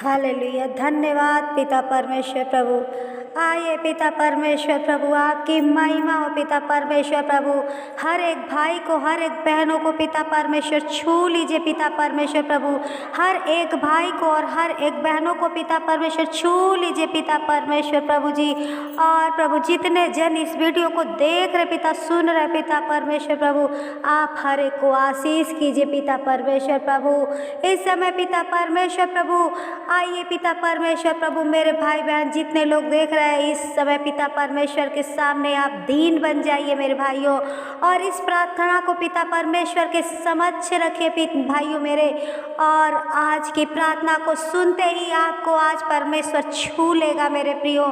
Hallelujah. धन्यवाद पिता परमेश्वर प्रभु। आइए पिता परमेश्वर प्रभु, आपकी महिमा हो पिता परमेश्वर प्रभु। हर एक भाई को, हर एक बहनों को पिता परमेश्वर छू लीजिए पिता परमेश्वर प्रभु। हर एक भाई को और हर एक बहनों को पिता परमेश्वर छू लीजिए पिता परमेश्वर प्रभु जी। और प्रभु जितने जन इस वीडियो को देख रहे पिता, सुन रहे पिता परमेश्वर प्रभु, आप हर एक को आशीष कीजिए पिता परमेश्वर प्रभु। इस समय पिता परमेश्वर प्रभु, आइए पिता परमेश्वर प्रभु, मेरे भाई बहन जितने लोग देख रहे हैं इस समय पिता परमेश्वर के सामने आप दीन बन जाइए मेरे भाइयों, और इस प्रार्थना को पिता परमेश्वर के समक्ष रखिए भाइयों मेरे। और आज की प्रार्थना को सुनते ही आपको आज परमेश्वर छू लेगा मेरे प्रियो।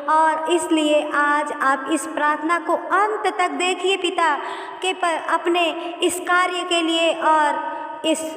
और इसलिए आज आप इस प्रार्थना को अंत तक देखिए पिता के अपने इस कार्य के लिए, और इस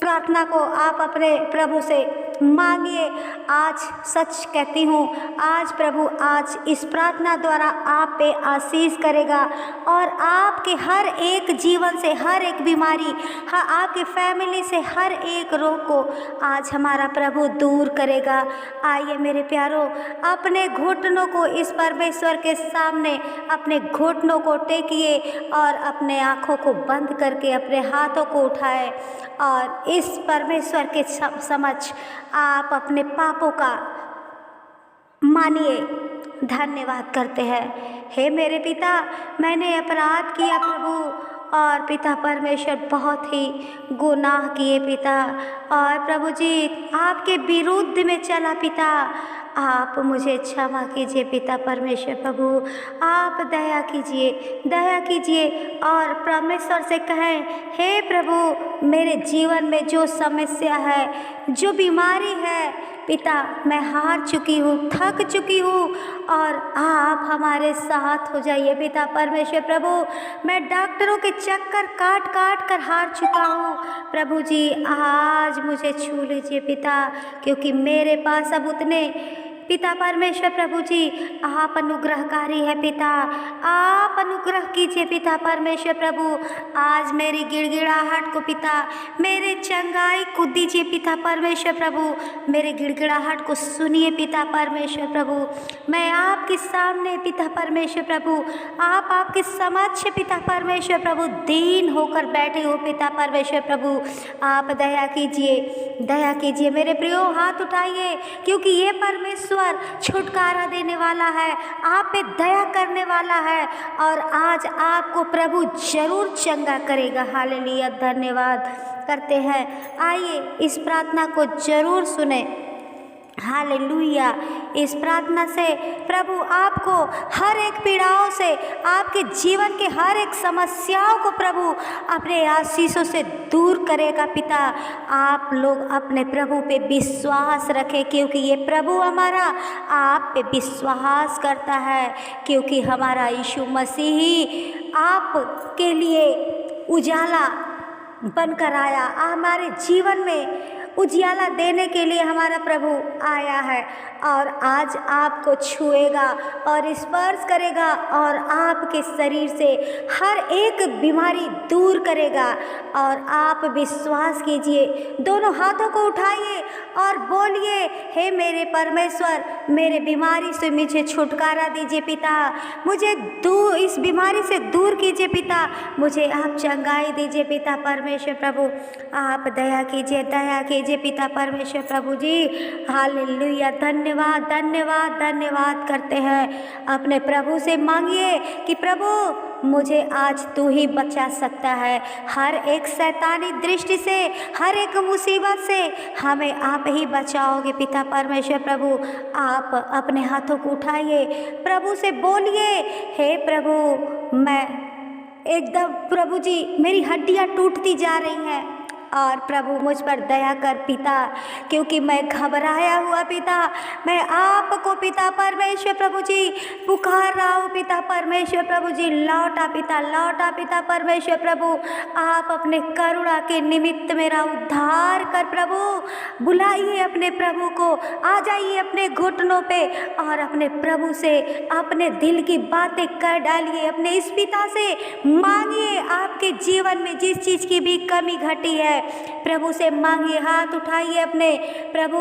प्रार्थना को आप अपने प्रभु से मांगिए। आज सच कहती हूँ, आज प्रभु आज इस प्रार्थना द्वारा आप पे आशीष करेगा, और आपके हर एक जीवन से हर एक बीमारी, आपके फैमिली से हर एक रोग को आज हमारा प्रभु दूर करेगा। आइए मेरे प्यारों, अपने घुटनों को इस परमेश्वर के सामने, अपने घुटनों को टेकिए और अपने आँखों को बंद करके अपने हाथों को उठाए, और इस परमेश्वर के समक्ष आप अपने पापों का मानिए। धन्यवाद करते हैं। हे मेरे पिता, मैंने अपराध किया प्रभु, और पिता परमेश्वर बहुत ही गुनाह किए पिता, और प्रभु जी आपके विरुद्ध में चला पिता। आप मुझे क्षमा कीजिए पिता परमेश्वर प्रभु, आप दया कीजिए, दया कीजिए। और परमेश्वर से कहें, हे प्रभु मेरे जीवन में जो समस्या है, जो बीमारी है पिता, मैं हार चुकी हूँ, थक चुकी हूँ, और आप हमारे साथ हो जाइए पिता परमेश्वर प्रभु। मैं डॉक्टरों के चक्कर काट काट कर हार चुका हूँ प्रभु जी, आज मुझे छू लीजिए पिता, क्योंकि मेरे पास अब उतने पिता परमेश्वर प्रभु जी आप अनुग्रहकारी है पिता, आप अनुग्रह कीजिए पिता परमेश्वर प्रभु। आज मेरी गिड़गिड़ाहट को पिता, मेरे चंगाई को दीजिए पिता परमेश्वर प्रभु, मेरे गिड़गिड़ाहट को सुनिए पिता परमेश्वर प्रभु। मैं आपके सामने पिता परमेश्वर प्रभु, आप आपके समक्ष पिता परमेश्वर प्रभु दीन होकर बैठे हो पिता परमेश्वर प्रभु। आप दया कीजिए, दया कीजिए मेरे प्रियो, हाथ उठाइए, क्योंकि ये परमेश्वर छुटकारा देने वाला है, आप पे दया करने वाला है, और आज आपको प्रभु जरूर चंगा करेगा। हालेलुया। धन्यवाद करते हैं। आइए इस प्रार्थना को जरूर सुने। हालेलुया। इस प्रार्थना से प्रभु आपको हर एक पीड़ाओं से, आपके जीवन के हर एक समस्याओं को प्रभु अपने आशीषों से दूर करेगा पिता। आप लोग अपने प्रभु पे विश्वास रखें, क्योंकि ये प्रभु हमारा आप पे विश्वास करता है, क्योंकि हमारा यीशु मसीह ही आपके लिए उजाला बनकर आया, हमारे जीवन में उजियाला देने के लिए हमारा प्रभु आया है, और आज आपको छुएगा और स्पर्श करेगा, और आपके शरीर से हर एक बीमारी दूर करेगा। और आप विश्वास कीजिए, दोनों हाथों को उठाइए और बोलिए, हे मेरे परमेश्वर, मेरे बीमारी से मुझे छुटकारा दीजिए पिता, मुझे इस बीमारी से दूर कीजिए पिता, मुझे आप चंगाई दीजिए पिता परमेश्वर प्रभु। आप दया कीजिए, दया कीजिए पिता परमेश्वर प्रभु जी। हालेलुया। धन्यवाद धन्यवाद धन्यवाद करते हैं। अपने प्रभु से मांगिए कि प्रभु मुझे आज तू ही बचा सकता है, हर एक शैतानी दृष्टि से, हर एक मुसीबत से हमें आप ही बचाओगे पिता परमेश्वर प्रभु। आप अपने हाथों को उठाइए, प्रभु से बोलिए, हे प्रभु मैं एकदम प्रभु जी मेरी हड्डियां टूटती जा रही हैं, और प्रभु मुझ पर दया कर पिता, क्योंकि मैं घबराया हुआ पिता, मैं आपको पिता परमेश्वर प्रभु जी पुकार रहा हूँ पिता परमेश्वर प्रभु जी। लौटा पिता परमेश्वर प्रभु, आप अपने करुणा के निमित्त मेरा उद्धार कर प्रभु। बुलाइए अपने प्रभु को, आ जाइए अपने घुटनों पे और अपने प्रभु से अपने दिल की बातें कर डालिए, अपने इस पिता से मांगिए आपके जीवन में जिस चीज़ की भी कमी घटी है प्रभु से मांगिए, हाथ उठाइए अपने, प्रभु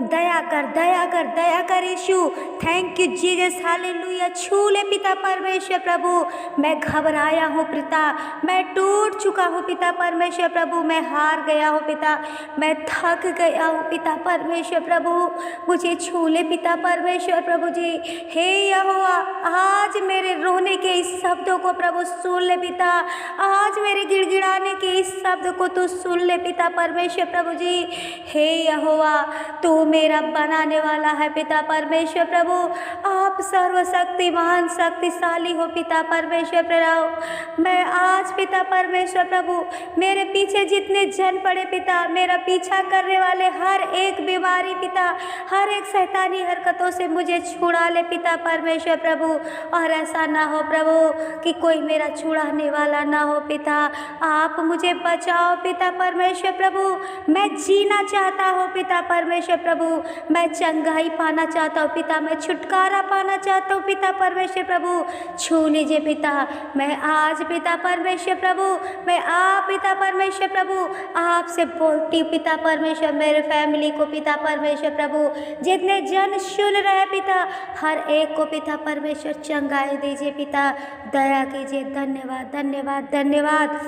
दया कर, दया कर, दया कर यीशु। Thank you Jesus, hallelujah. छू ले पिता परमेश्वर प्रभु। मैं घबराया हूँ पिता, मैं टूट चुका हूँ पिता परमेश्वर प्रभु, मैं हार गया हूँ पिता, मैं थक गया हूँ पिता परमेश्वर प्रभु। मुझे छू ले पिता परमेश्वर प्रभु जी। हे यहोवा, आज मेरे रोने के इस शब्दों को प्रभु सुन ले पिता, आज मेरे गिड़गिड़ाने के इस शब्द को तू सुन ले पिता परमेश्वर प्रभु जी। हे यहोवा, तू मेरा बनाने वाला है पिता परमेश्वर प्रभु। आप सर्वशक्तिमान शक्तिशाली हो पिता परमेश्वर प्रभु। मैं आज पिता परमेश्वर प्रभु, मेरे पीछे जितने जन पड़े पिता, मेरा पीछा करने वाले हर एक बीमारी पिता, हर एक शैतानी हरकतों से मुझे छुड़ा ले पिता परमेश्वर प्रभु। और ऐसा ना हो प्रभु कि कोई मेरा छुड़ाने वाला ना हो पिता। आप मुझे बचाओ पिता परमेश्वर प्रभु। मैं जीना चाहता हूँ पिता परमेश्वर प्रभु, मैं चंगाई पाना चाहता हूँ पिता, मैं छुटकारा पाना चाहता हूँ पिता परमेश्वर प्रभु। छू लीजिए पिता। मैं आज पिता परमेश्वर प्रभु, मैं आप पिता परमेश्वर प्रभु आपसे बोलती हूँ पिता परमेश्वर, मेरे फैमिली को पिता परमेश्वर प्रभु, जितने जन सुन रहे पिता, हर एक को पिता परमेश्वर चंगाई दीजिए पिता, दया कीजिए। धन्यवाद, धन्यवाद, धन्यवाद।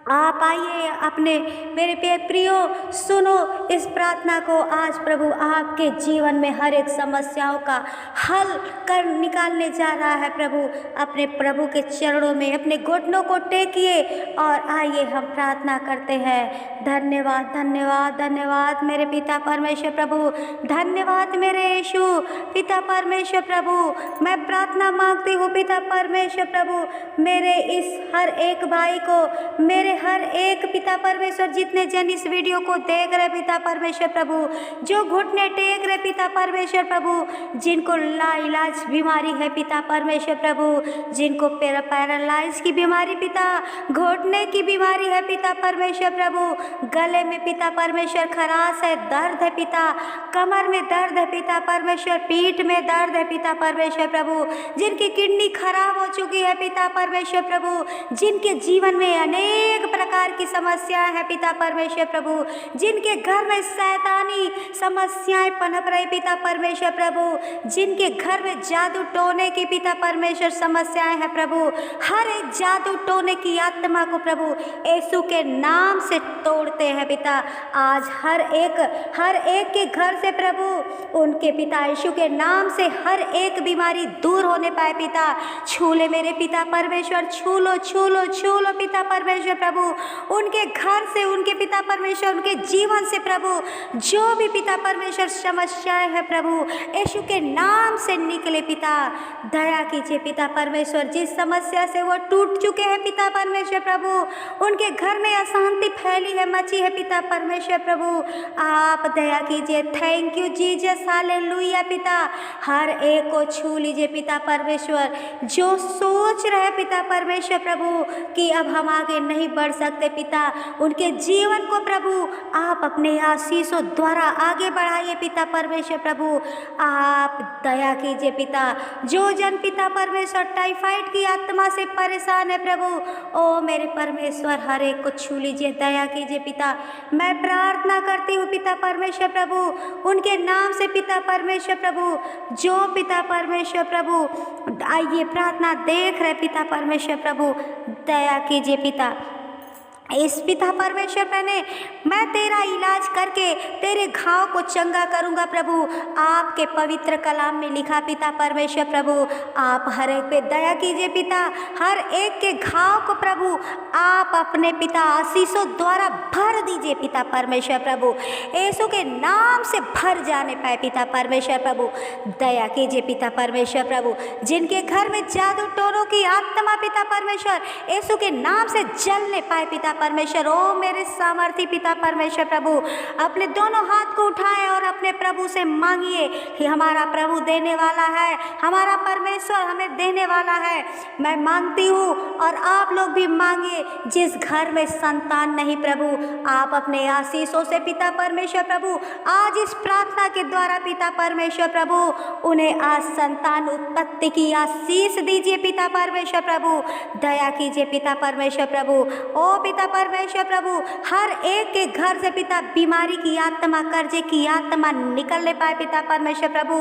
आप आइए अपने मेरे प्रियो, सुनो इस प्रार्थना को। आज प्रभु आपके जीवन में हर एक समस्याओं का हल कर निकालने जा रहा है प्रभु। अपने प्रभु के चरणों में अपने घुटनों को टेकिए और आइए हम प्रार्थना करते हैं। धन्यवाद, धन्यवाद, धन्यवाद मेरे पिता परमेश्वर प्रभु, धन्यवाद मेरे यीशु पिता परमेश्वर प्रभु। मैं प्रार्थना मांगती हूँ पिता परमेश्वर प्रभु, मेरे इस हर एक भाई को, मेरे हर एक पिता परमेश्वर, जितने जन इस वीडियो को देख रहे पिता परमेश्वर प्रभु, जो घुटने टेक रहे पिता परमेश्वर प्रभु, जिनको लाइलाज बीमारी है पिता परमेश्वर प्रभु, जिनको पैरालाइज की बीमारी पिता, घुटने की बीमारी है पिता परमेश्वर प्रभु, गले में पिता परमेश्वर खराश है, दर्द है पिता, कमर में दर्द है पिता परमेश्वर, पीठ में दर्द है पिता परमेश्वर प्रभु, जिनकी किडनी खराब हो चुकी है पिता परमेश्वर प्रभु, जिनके जीवन में अनेक प्रकार की समस्याएं हैं पिता परमेश्वर प्रभु, जिनके घर में शैतानी समस्याएं पनप रही पिता परमेश्वर प्रभु, जिनके घर में जादू टोने की पिता परमेश्वर समस्याएं हैं प्रभु, हर एक जादू टोने की आत्मा को प्रभु यीशु के नाम से तोड़ते हैं पिता। आज हर एक के घर से प्रभु उनके पिता यीशु के नाम से हर एक बीमारी दूर होने पाए पिता। छू ले मेरे पिता परमेश्वर, छू लो, छू लो, छू लो पिता परमेश्वर प्रभु, उनके घर से, उनके पिता परमेश्वर, उनके जीवन से प्रभु जो भी पिता परमेश्वर समस्याएं है प्रभु यीशु के नाम से निकले पिता। दया कीजिए पिता परमेश्वर, जिस समस्या से वो टूट चुके हैं पिता परमेश्वर प्रभु, उनके घर में अशांति फैली है, मची है पिता परमेश्वर प्रभु, आप दया कीजिए। थैंक यू जीसस, हालेलुया पिता। हर एक को छू लीजिए पिता परमेश्वर, जो सोच रहे पिता परमेश्वर प्रभु कि अब हम आगे नहीं बढ़ सकते पिता, उनके जीवन को प्रभु आप अपने आशीषों द्वारा आगे बढ़ाइए पिता परमेश्वर प्रभु। आप दया कीजिए पिता। जो जन पिता परमेश्वर टाइफाइड की आत्मा से परेशान है प्रभु, ओ मेरे परमेश्वर हर एक को छू लीजिए, दया कीजिए पिता। मैं प्रार्थना करती हूँ पिता परमेश्वर प्रभु, उनके नाम से पिता परमेश्वर प्रभु, जो पिता परमेश्वर प्रभु आइए प्रार्थना देख रहे पिता परमेश्वर प्रभु, दया कीजिए पिता। इस पिता परमेश्वर मैं तेरा इलाज करके तेरे घाव को चंगा करूंगा प्रभु। आपके पवित्र कलाम में लिखा पिता परमेश्वर प्रभु, आप हर एक पे दया कीजिए पिता। हर एक के घाव को प्रभु आप अपने पिता आशीषों द्वारा भर दीजिए पिता परमेश्वर प्रभु, यीशु के नाम से भर जाने पाए पिता परमेश्वर प्रभु। दया कीजिए पिता परमेश्वर प्रभु, जिनके घर में जादू टोनों की आत्मा पिता परमेश्वर यीशु के नाम से जलने पाए पिता परमेश्वर। ओ मेरे सामर्थी पिता परमेश्वर प्रभु, अपने दोनों हाथ को उठाएं और अपने प्रभु से मांगिए कि हमारा प्रभु देने वाला है, हमारा परमेश्वर हमें देने वाला है। मैं मांगती हूँ और आप लोग भी मांगिए। जिस घर में संतान नहीं प्रभु, आप अपने आशीषों से पिता परमेश्वर प्रभु आज इस प्रार्थना के द्वारा पिता परमेश्वर प्रभु उन्हें आज संतान उत्पत्ति की आशीष दीजिए पिता परमेश्वर प्रभु। दया कीजिए पिता परमेश्वर प्रभु। ओ पिता पिता परमेश्वर प्रभु, हर एक के घर से पिता बीमारी की आत्मा, कर्जे की आत्मा निकलने पाए पिता परमेश्वर प्रभु।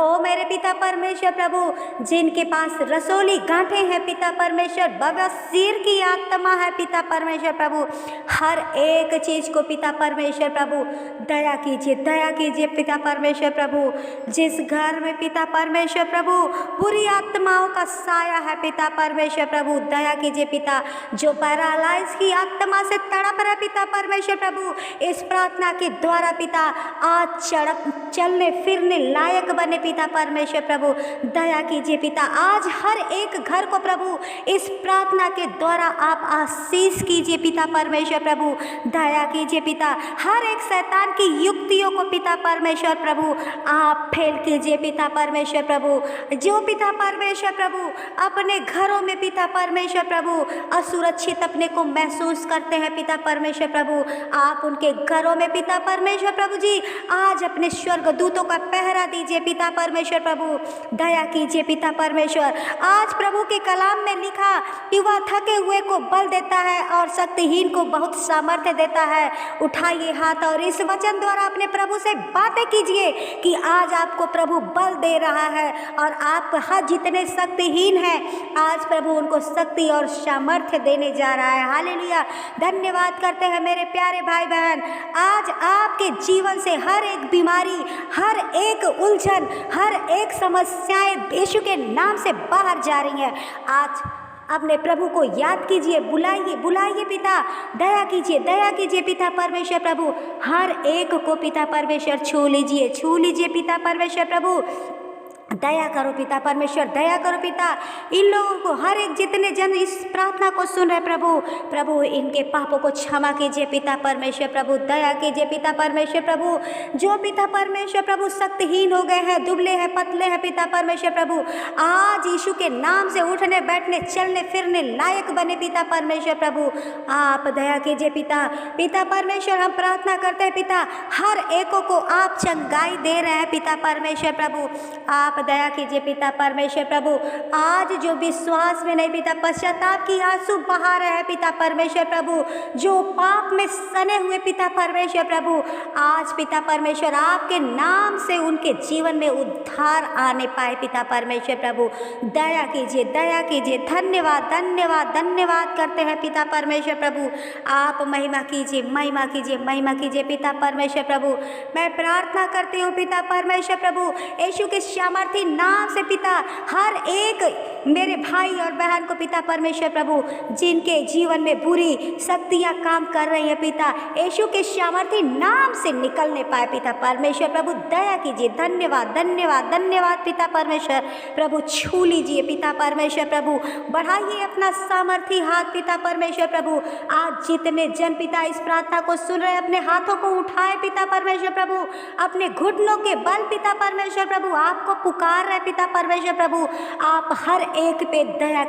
ओ मेरे पिता परमेश्वर प्रभु, जिनके पास रसोली गांठें हैं पिता परमेश्वर, बवासीर की आत्मा है पिता परमेश्वर प्रभु, हर एक चीज को पिता परमेश्वर प्रभु दया कीजिए पिता परमेश्वर प्रभु। जिस घर में पिता परमेश्वर प्रभु बुरी आत्माओं का साया है पिता परमेश्वर प्रभु, दया कीजिए पिता। जो पैरालाइज की आत्मा से तड़प रहे पिता परमेश्वर प्रभु, इस प्रार्थना के द्वारा पिता आज चलने फिरने लायक बने पिता परमेश्वर प्रभु, दया कीजिए पिता। आज हर एक घर को प्रभु इस प्रार्थना के द्वारा आप आशीष कीजिए पिता परमेश्वर प्रभु, दया कीजिए पिता। हर एक शैतान की युक्तियों को पिता परमेश्वर प्रभु आप फेल कीजिए पिता परमेश्वर प्रभु। जो पिता परमेश्वर प्रभु अपने घरों में पिता परमेश्वर प्रभु असुरक्षित अपने को महसूस करते हैं पिता परमेश्वर प्रभु, आप उनके घरों में पिता परमेश्वर प्रभु जी आज अपने स्वर्गदूतों का पहरा दीजिए पिता परमेश्वर प्रभु, दया कीजिए पिता परमेश्वर। आज प्रभु के कलाम में लिखा कि वह थके हुए को बल देता है और शक्तिहीन को बहुत सामर्थ्य देता है। उठाइए हाथ और इस वचन द्वारा अपने प्रभु से बातें कीजिए कि आज आपको प्रभु बल दे रहा है और आप हर जितने शक्तिहीन हैं आज प्रभु उनको शक्ति और सामर्थ्य देने जा रहा है। हालेलुया, धन्यवाद करते हैं मेरे प्यारे भाई बहन। आज आपके जीवन से हर एक बीमारी, हर एक उलझन, हर एक समस्याएं यीशु के नाम से बाहर जा रही हैं। आज अपने प्रभु को याद कीजिए, बुलाइए पिता, दया कीजिए पिता परमेश्वर प्रभु। हर एक को पिता परमेश्वर छू लीजिए पिता परमेश्वर प्रभु, दया करो पिता परमेश्वर, दया करो पिता। इन लोगों को हर एक जितने जन इस प्रार्थना को सुन रहे प्रभु इनके पापों को क्षमा कीजिए पिता परमेश्वर प्रभु, दया कीजिए पिता परमेश्वर प्रभु। जो पिता परमेश्वर प्रभु शक्तिहीन हो गए हैं, दुबले हैं, पतले हैं पिता परमेश्वर प्रभु, आज यीशु के नाम से उठने बैठने चलने फिरने लायक बने पिता परमेश्वर प्रभु, आप दया कीजिए पिता परमेश्वर। हम प्रार्थना करते हैं पिता, हर एक को आप चंगाई दे रहे हैं पिता परमेश्वर प्रभु, आप दया कीजिए पिता परमेश्वर प्रभु। आज जो विश्वास में नहीं पिता पश्चाताप की आंसू बहा रहे हैं पिता परमेश्वर प्रभु, जो पाप में सने हुए पिता परमेश्वर प्रभु, आज पिता परमेश्वर आपके नाम से उनके जीवन में उद्धार आने पाए पिता परमेश्वर प्रभु, दया कीजिए। धन्यवाद करते हैं पिता परमेश्वर प्रभु। आप महिमा कीजिए पिता परमेश्वर प्रभु। मैं प्रार्थना करती हूँ पिता परमेश्वर प्रभु यीशु के सामर्थ्य नाम से पिता, हर एक मेरे भाई और बहन को पिता परमेश्वर प्रभु जिनके जीवन में बुरी शक्तियां काम कर रही है पिता, यीशु के सामर्थ्य नाम से निकलने पाए पिता परमेश्वर प्रभु, दया कीजिए। धन्यवाद पिता परमेश्वर प्रभु। छू लीजिए पिता परमेश्वर प्रभु, बढ़ाइए अपना सामर्थ्य हाथ पिता परमेश्वर प्रभु। आज जितने जन पिता इस प्रार्थना को सुन रहे अपने हाथों को उठाए पिता परमेश्वर प्रभु, अपने घुटनों के बल पिता परमेश्वर प्रभु आपको पुकार रहे पिता परमेश्वर प्रभु, आप हर एक पे दया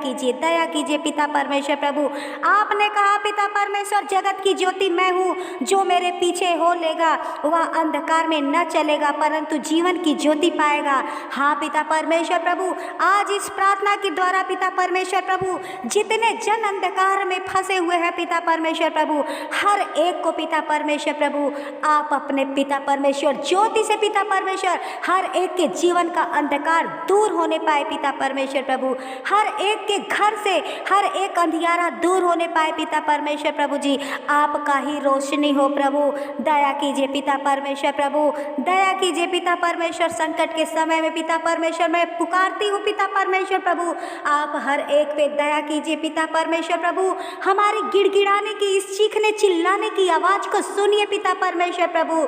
कीजिए पिता परमेश्वर प्रभु। आपने कहा पिता परमेश्वर, जगत की ज्योति मैं हूँ, जो मेरे पीछे हो लेगा वह अंधकार में न चलेगा परंतु जीवन की ज्योति पाएगा। हाँ पिता परमेश्वर प्रभु, आज इस प्रार्थना के द्वारा पिता परमेश्वर प्रभु जितने जन अंधकार में फंसे हुए हैं पिता परमेश्वर प्रभु, हर एक को पिता परमेश्वर प्रभु आप अपने पिता परमेश्वर ज्योति से पिता परमेश्वर हर एक के जीवन का अंधकार दूर होने पाए पिता परमेश्वर प्रभु, हर एक के घर से हर एक अंधियारा दूर होने पाए पिता परमेश्वर प्रभु जी, आपका ही रोशनी हो प्रभु, दया कीजिए पिता परमेश्वर प्रभु, दया कीजिए पिता परमेश्वर। संकट के समय में पिता परमेश्वर मैं पुकारती हूँ पिता परमेश्वर प्रभु, आप हर एक पे दया कीजिए पिता परमेश्वर प्रभु। हमारी गिड़गिड़ाने की, इस चीखने चिल्लाने की आवाज को सुनिए पिता परमेश्वर प्रभु,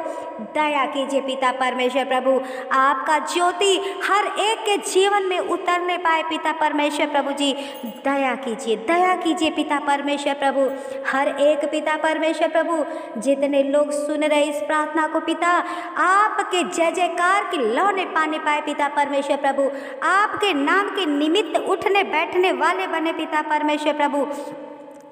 दया कीजिए पिता परमेश्वर प्रभु। आपका ज्योति हर एक के जीवन में उतरने पाए पिता परमेश्वर प्रभु जी, दया कीजिए पिता परमेश्वर प्रभु। हर एक पिता परमेश्वर प्रभु जितने लोग सुन रहे इस प्रार्थना को पिता, आपके जय जयकार की लौने पाने पाए पिता परमेश्वर प्रभु, आपके नाम के निमित्त उठने बैठने वाले बने पिता परमेश्वर प्रभु।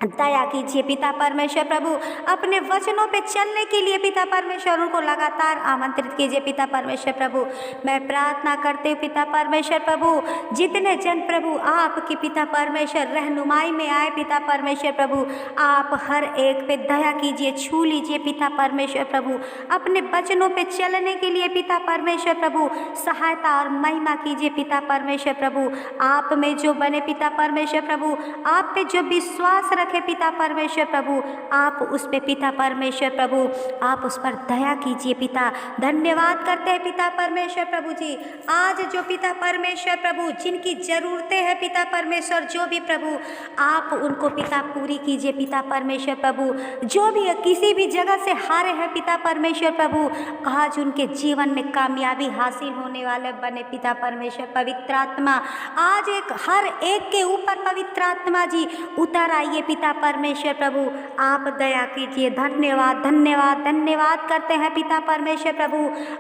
दया कीजिए पिता परमेश्वर प्रभु। अपने वचनों पे चलने के लिए पिता परमेश्वर उनको लगातार आमंत्रित कीजिए पिता परमेश्वर प्रभु। मैं प्रार्थना करती हूँ पिता परमेश्वर प्रभु, जितने जन प्रभु आपकी पिता परमेश्वर रहनुमाई में आए पिता परमेश्वर प्रभु, आप हर एक पे दया कीजिए, छू लीजिए पिता परमेश्वर प्रभु। अपने वचनों पे चलने के लिए पिता परमेश्वर प्रभु सहायता और महिमा कीजिए पिता परमेश्वर प्रभु। आप में जो बने पिता परमेश्वर प्रभु, आप पे जो विश्वास रखे पिता परमेश्वर प्रभु, आप उस पे पिता परमेश्वर प्रभु आप उस पर दया कीजिए पिता। धन्यवाद करते हैं पिता परमेश्वर प्रभु जी। आज जो पिता परमेश्वर प्रभु जिनकी ज़रूरतें हैं पिता परमेश्वर, जो भी प्रभु आप उनको पिता पूरी कीजिए पिता परमेश्वर प्रभु। जो भी किसी भी जगह से हारे हैं पिता परमेश्वर प्रभु, आज उनके जीवन में कामयाबी हासिल होने वाले बने पिता परमेश्वर। पवित्र आत्मा आज हर एक के ऊपर पवित्र आत्मा जी उतर आइए पिता परमेश्वर प्रभु, आप दया कीजिए। धन्यवाद धन्यवाद धन्यवाद करते हैं पिता परमेश्वर प्रभु।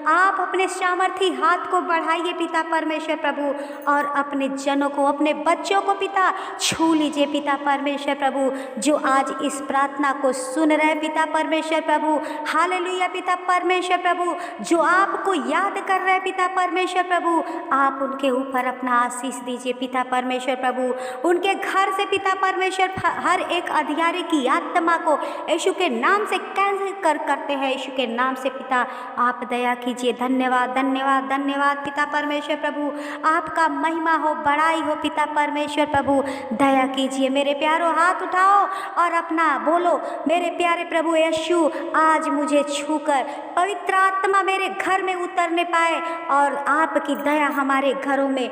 आप अपने सामर्थी हाथ को बढ़ाइए पिता परमेश्वर प्रभु और अपने जनों को, अपने बच्चों को पिता छू लीजिए पिता परमेश्वर प्रभु, जो आज इस प्रार्थना को सुन रहे पिता परमेश्वर प्रभु। हालेलुया पिता परमेश्वर प्रभु, जो आपको याद कर रहे पिता परमेश्वर प्रभु, आप उनके ऊपर अपना आशीष दीजिए पिता परमेश्वर प्रभु। उनके घर से पिता परमेश्वर हर एक अधिकारी की आत्मा को यीशु के नाम से कैंसिल करते हैं, यीशु के नाम से पिता आप दया कीजिए। धन्यवाद धन्यवाद धन्यवाद पिता परमेश्वर प्रभु, आपका महिमा हो, बड़ाई हो पिता परमेश्वर प्रभु। दया कीजिए मेरे प्यारों, हाथ उठाओ और अपना बोलो, मेरे प्यारे प्रभु यीशु आज मुझे छूकर पवित्र आत्मा मेरे घर में उतरने पाए और आपकी दया हमारे घरों में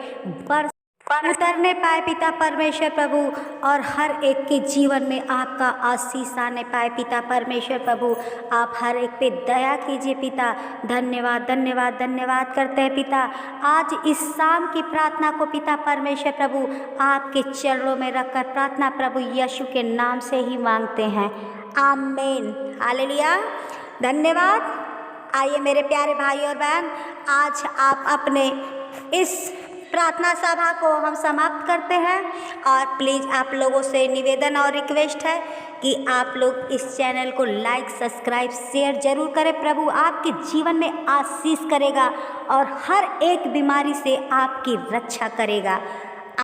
उतरने पाए पिता परमेश्वर प्रभु, और हर एक के जीवन में आपका आशीष आने पाए पिता परमेश्वर प्रभु। आप हर एक पे दया कीजिए पिता। धन्यवाद धन्यवाद धन्यवाद करते हैं पिता। आज इस शाम की प्रार्थना को पिता परमेश्वर प्रभु आपके चरणों में रखकर प्रार्थना प्रभु यीशु के नाम से ही मांगते हैं, आमीन। हालेलुया, धन्यवाद। आइए मेरे प्यारे भाई और बहन, आज आप अपने इस प्रार्थना सभा को हम समाप्त करते हैं, और प्लीज़ आप लोगों से निवेदन और रिक्वेस्ट है कि आप लोग इस चैनल को लाइक सब्सक्राइब शेयर जरूर करें। प्रभु आपके जीवन में आशीष करेगा और हर एक बीमारी से आपकी रक्षा करेगा।